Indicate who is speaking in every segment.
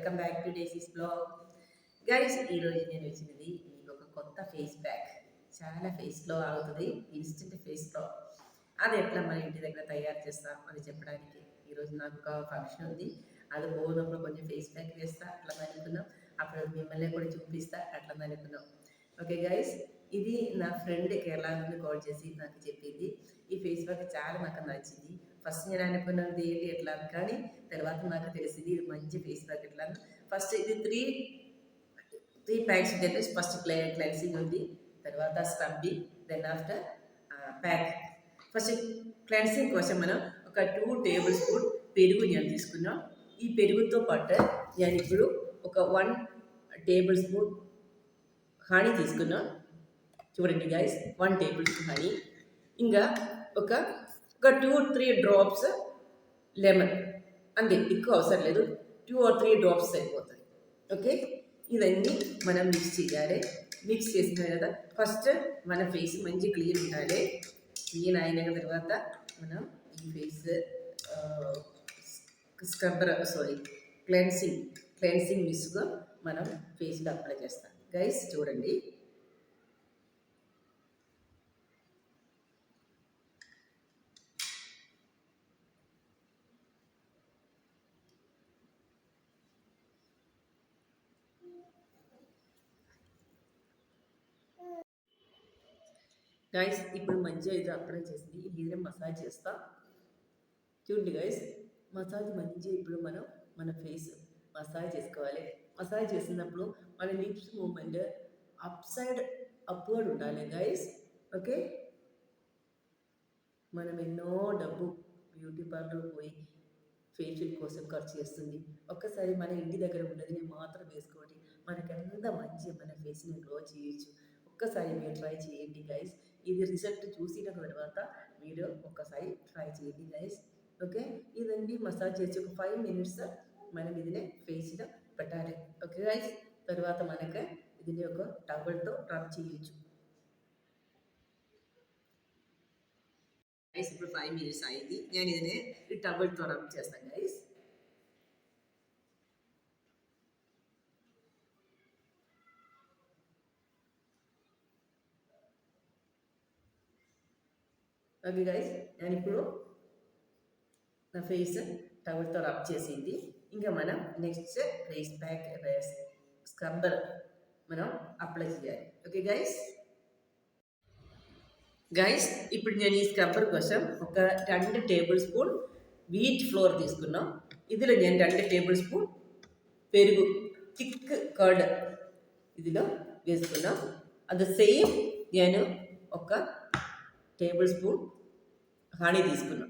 Speaker 1: Welcome back to Daisy's blog. Guys, ఈరోజు నేను వచ్చినది మీకు ఒక కొత్త ఫేస్ ప్యాక్. చాలా ఫేస్లో ఆగుతుంది, ఇన్స్టెంట్ ఫేస్లో. అది ఎట్లా మన ఇంటి దగ్గర తయారు చేస్తాం అని చెప్పడానికి ఈరోజు నాకు ఒక ఫంక్షన్ ఉంది. అది పోనప్పుడు కొంచెం ఫేస్ ప్యాక్ వేస్తా అట్లా అనుకున్నాం. అప్పుడు మిమ్మల్ని కూడా చూపిస్తా అట్లా అనుకున్నాం. ఓకే గైస్, ఇది నా ఫ్రెండ్ కేరళ నుండి కాల్ చేసి నాకు చెప్పింది. ఈ ఫేస్ ప్యాక్ చాలా నాకు నచ్చింది. ఫస్ట్ నేను అనుకున్నది ఏంటి ఎట్లా కానీ తర్వాత నాకు తెలిసింది ఇది మంచి ఫేస్ ప్యాక్ ఎట్లా. ఫస్ట్ ఇది త్రీ ప్యాక్స్ ఉంటుంది. ఫస్ట్ క్లెన్సింగ్ ఉంది, తర్వాత scrubbing, then after pack. First cleansing కోసం మనం ఒక 2 టేబుల్ స్పూన్ పెరుగు నేను తీసుకున్నాం. ఈ పెరుగుతో పాటు నేను ఇప్పుడు ఒక 1 టేబుల్ స్పూన్ హనీ తీసుకున్నాం. చూడండి గైస్, 1 టేబుల్ స్పూన్ హనీ, ఇంకా ఒక 2-3 డ్రాప్స్ లెమన్. అంతే, ఎక్కువ అవసరం లేదు, 2 or 3 డ్రాప్స్ సరిపోతుంది. ఓకే, ఇవన్నీ మనం మిక్స్ చేయాలి. మిక్స్ చేసిన తర్వాత ఫస్ట్ మన ఫేస్ మంచి క్లీన్ ఉండాలి. క్లీన్ అయిన తర్వాత మనం ఈ ఫేస్ క్లెన్సింగ్ మిస్గా మనం ఫేస్లో అప్లై చేస్తాం. గైస్ చూడండి, గైస్ ఇప్పుడు మంచిగా ఇది అప్లై చేసింది. ఇది మసాజ్ చేస్తా. చూడండి గైస్, మసాజ్ మంచిగా ఇప్పుడు మనం మన ఫేస్ మసాజ్ చేసుకోవాలి. మసాజ్ చేసినప్పుడు మన లిప్స్ మూమెంట్ అప్వర్డ్ ఉండాలి గైస్. ఓకే, మనం ఎన్నో డబ్బు బ్యూటీ పార్లర్ పోయి ఫేషియల్ కోసం ఖర్చు చేస్తుంది. ఒక్కసారి మన ఇంటి దగ్గర ఉన్నది మాత్రం వేసుకోండి, మనకెంత మంచి మన ఫేస్ని గ్లో చేయొచ్చు. ఒక్కసారి మీరు ట్రై చేయండి గైస్. ఇది రిజల్ట్ చూసిన తర్వాత మీరు ఒక్కసారి ట్రై చేయండి గైస్. ఓకే, ఇదండి మసాజ్ చేసి ఒక 5 minutes మనం ఇదినే ఫేస్లో పెట్టాలి. ఓకే గైస్, తర్వాత మనకి ఇది ఒక టవల్తో రబ్ చేయొచ్చు. గైస్ ఇప్పుడు 5 minutes అయింది. నేను ఇదినే ఈ టవల్తో రబ్ చేస్తాను గైస్. ఓకే గైస్, నేను ఇప్పుడు నా ఫేస్ టవల్తో రబ్ చేసింది. ఇంకా మనం నెక్స్ట్ ఫేస్ ప్యాక్ స్క్రబ్బర్ మనం అప్లై చేయాలి. ఓకే గైస్, ఇప్పుడు నేను ఈ స్క్రబ్బర్ కోసం ఒక 2 టేబుల్ స్పూన్ వీట్ ఫ్లోర్ తీసుకున్నాం. ఇదిలో నేను 2 టేబుల్ స్పూన్ పెరుగు థిక్ కర్డ్ ఇదిలో వేసుకున్నాం. అది సేమ్ నేను ఒక టేబుల్ స్పూన్ హనీ తీసుకున్నాం.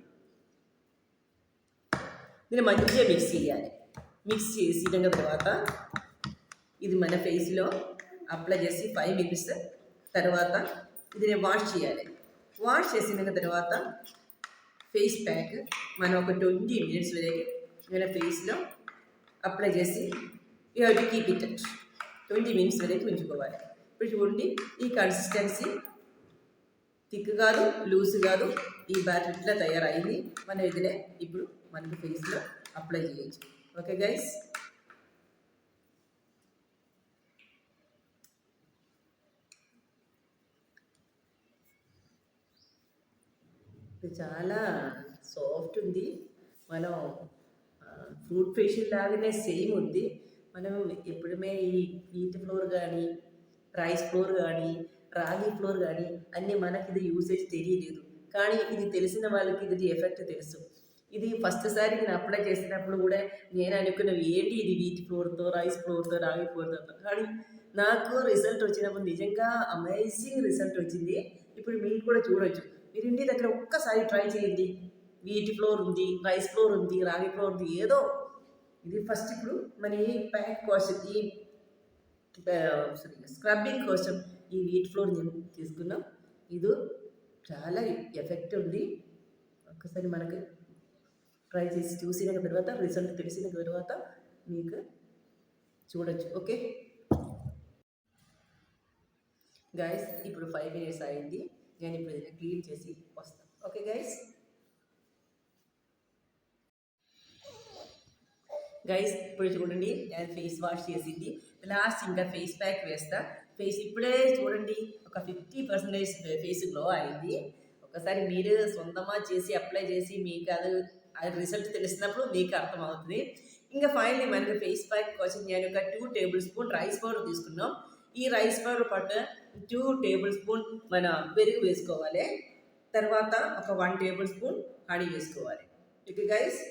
Speaker 1: దీన్ని మంచిగా మిక్స్ చేయాలి. మిక్స్ చేసిన తర్వాత ఇది మన ఫేస్లో అప్లై చేసి 5 minutes తర్వాత ఇది వాష్ చేయాలి. వాష్ చేసిన తర్వాత ఫేస్ ప్యాక్ మనం ఒక 20 minutes వరకు మన ఫేస్లో అప్లై చేసి you have to keep it 20 minutes వరకు ఉంచుకోవాలి. ఇప్పుడు చూడండి, ఈ కన్సిస్టెన్సీ థిక్ కాదు, లూజ్ కాదు, ఈ బ్యాటర్ ఇట్లా తయారైంది. మనం ఇదినే ఇప్పుడు మనకి ఫేస్లో అప్లై చేయొచ్చు. ఓకే గైస్, ఇది చాలా సాఫ్ట్ ఉంది. మనం ఫ్రూట్ ఫేషియల్ లాగానే సేమ్ ఉంది. మనం ఎప్పుడమే ఈ వీట్ ఫ్లోర్ కానీ, రైస్ ఫ్లోర్ కానీ, రాగి ఫ్లోర్ కానీ అన్నీ మనకి ఇది యూసేజ్ తెలియలేదు. కానీ ఇది తెలిసిన వాళ్ళకి ఇది ఎఫెక్ట్ తెలుసు. ఇది ఫస్ట్ సారి నేను అప్లై చేసినప్పుడు కూడా నేను అనుకున్నవి ఏంటి ఇది వీట్ ఫ్లోర్తో, రైస్ ఫ్లోర్తో, రాగి ఫ్లోర్తో. కానీ నాకు రిజల్ట్ వచ్చినప్పుడు నిజంగా అమేజింగ్ రిజల్ట్ వచ్చింది. ఇప్పుడు మీరు కూడా చూడొచ్చు. మీరు ఇంటి దగ్గర ఒక్కసారి ట్రై చేయండి. వీట్ ఫ్లోర్ ఉంది, రైస్ ఫ్లోర్ ఉంది, రాగి ఫ్లోర్ ఉంది, ఏదో ఇది ఫస్ట్ ఇప్పుడు మన ఈ ప్యాక్ కోసం ఈ స్క్రబ్బింగ్ కోసం ఈ వీట్ ఫ్లోర్ తీసుకున్నాం. ఇది చాలా ఎఫెక్ట్ ఉంది. ఒక్కసారి మనకు ట్రై చేసి చూసిన తర్వాత రిజల్ట్ తెలిసిన తర్వాత మీకు చూడొచ్చు. ఓకే గైస్, ఇప్పుడు 5 minutes అయింది. నేను ఇప్పుడు క్లీన్ చేసి వస్తాను. ఓకే గైస్ ఇప్పుడు చూడండి నేను ఫేస్ వాష్ చేసింది లాస్ట్ ఇంకా ఫేస్ ప్యాక్ వేస్తా. ఫేస్ ఇప్పుడే చూడండి ఒక 50% ఫేస్ గ్లో అయింది. ఒకసారి మీరు సొంతమా చేసి అప్లై చేసి మీకు అది రిజల్ట్ తెలిసినప్పుడు మీకు అర్థమవుతుంది. ఇంకా ఫైనల్లీ మనకి ఫేస్ ప్యాక్ కోసం నేను ఒక 2 టేబుల్ స్పూన్ రైస్ పౌడర్ తీసుకున్నాం. ఈ రైస్ పౌడర్ పట్టు 2 టేబుల్ స్పూన్ మన పెరుగు వేసుకోవాలి. తర్వాత ఒక 1 టేబుల్ స్పూన్ హనీ వేసుకోవాలి. ఓకే గైస్,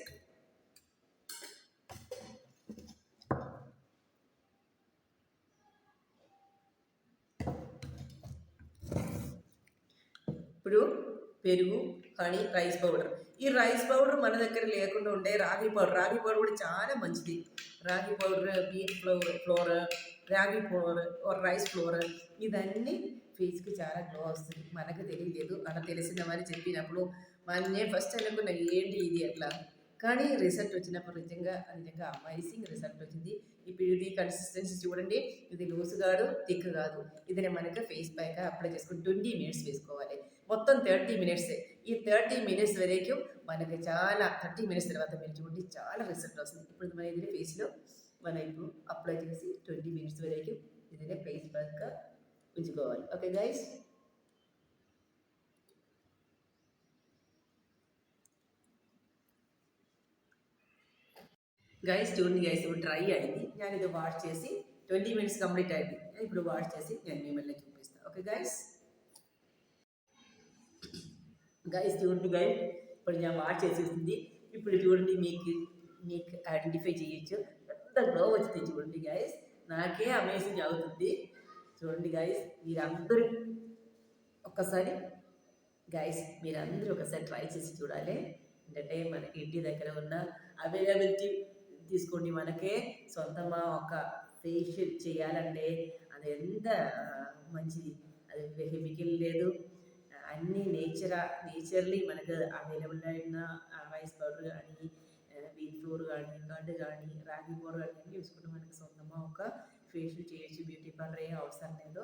Speaker 1: ఇప్పుడు పెరుగు, హనీ, రైస్ పౌడర్. ఈ రైస్ పౌడర్ మన దగ్గర లేకుండా ఉండే రాగి పౌడర్ కూడా చాలా మంచిది. రాగి పౌడర్, వీట్ ఫ్లోర్, రాగి పౌడర్, రైస్ ఫ్లోర్, ఇదన్నీ ఫేస్కి చాలా గ్లో వస్తుంది. మనకు తెలియలేదు, అలా తెలిసిన వారు చెప్పినప్పుడు నేను ఫస్ట్ అనుకున్నా ఏంటి ఇది అట్లా, కానీ రిజల్ట్ వచ్చినప్పుడు నిజంగా అమైజింగ్ రిజల్ట్ వచ్చింది. ఇప్పుడు ఇది కన్సిస్టెన్సీ చూడండి, ఇది లూజ్ కాదు, థిక్ కాదు. ఇది మనకి ఫేస్ ప్యాక్ అప్లై చేసుకుని 20 మినిట్స్ వేసుకోవాలి. మొత్తం 30 మినిట్స్. ఈ 30 మినిట్స్ వరకు మనకి చాలా 30 మినిట్స్ తర్వాత మీరు చూడండి చాలా రిజల్ట్ వస్తుంది. ఇప్పుడు మన ఇది ఫేస్లో మనం ఇప్పుడు అప్లై చేసి 20 మినిట్స్ వరకు ఇదే ఫేస్ ప్యాక్గా ఉంచుకోవాలి. ఓకే గైస్, చూడండి గైస్ ఇప్పుడు డ్రై అయింది. నేను ఇది వాష్ చేసి 20 మినిట్స్ కంప్లీట్ అయింది. ఇప్పుడు వాష్ చేసి నేను మిమ్మల్ని చూపిస్తాను. ఓకే గైస్, చూడండి గైస్ ఇప్పుడు నేను వాష్ చేసేసింది. ఇప్పుడు చూడండి మీకు ఐడెంటిఫై చేయొచ్చు ఎంత గ్లో వచ్చింది. చూడండి గైస్, నాకే అమేజింగ్ అవుతుంది. చూడండి గైస్, మీరందరూ ఒక్కసారి మీరందరూ ఒకసారి ట్రై చేసి చూడాలి. ఏంటంటే మనకి ఇంటి దగ్గర ఉన్న అవైలబిలిటీ తీసుకోండి. మనకే సొంతమా ఒక ఫేషియల్ చేయాలంటే అది ఎంత మంచిది. అది కెమికల్ లేదు, అన్నీ నేచర్లీ మనకు అవైలబుల్ అయిన రైస్ పౌడర్ కానీ, వీట్ ఫ్లోర్ కానీ, కర్డ్ కానీ, రాగి పౌడర్ కానీ అన్నీ చూసుకుంటే మనకు సొంతమా ఒక ఫేషియల్ చేయొచ్చు. బ్యూటీ పార్లర్ ఏ అవసరం లేదు.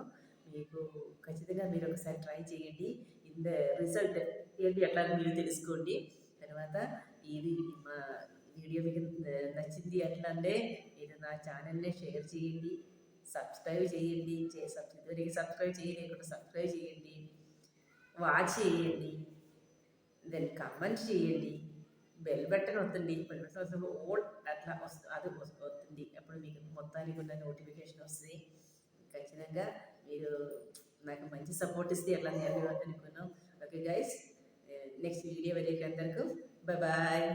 Speaker 1: మీకు ఖచ్చితంగా మీరు ఒకసారి ట్రై చేయండి. ఇంత రిజల్ట్ ఏంటి అట్లా మీరు తెలుసుకోండి. తర్వాత ఇది మా వీడియో మీకు నచ్చింది అట్లా అంటే మీరు నా ఛానల్ని షేర్ చేయండి, సబ్స్క్రైబ్ చేయండి. సబ్స్క్రైబ్ చేయలేకుండా సబ్స్క్రైబ్ చేయండి, వాచ్ చేయండి, దెన్ కమెంట్ చేయండి, బెల్ బటన్ వస్తుంది. బెల్ బటన్ అట్లా అది వస్తుంది. అప్పుడు మీకు మొత్తానికి ఉన్న నోటిఫికేషన్ వస్తుంది. ఖచ్చితంగా మీరు నాకు మంచి సపోర్ట్ ఇస్తే ఎట్లా నేను అనుకున్నాం. ఓకే గైస్, నెక్స్ట్ వీడియో వరకు అందరికీ బాయ్.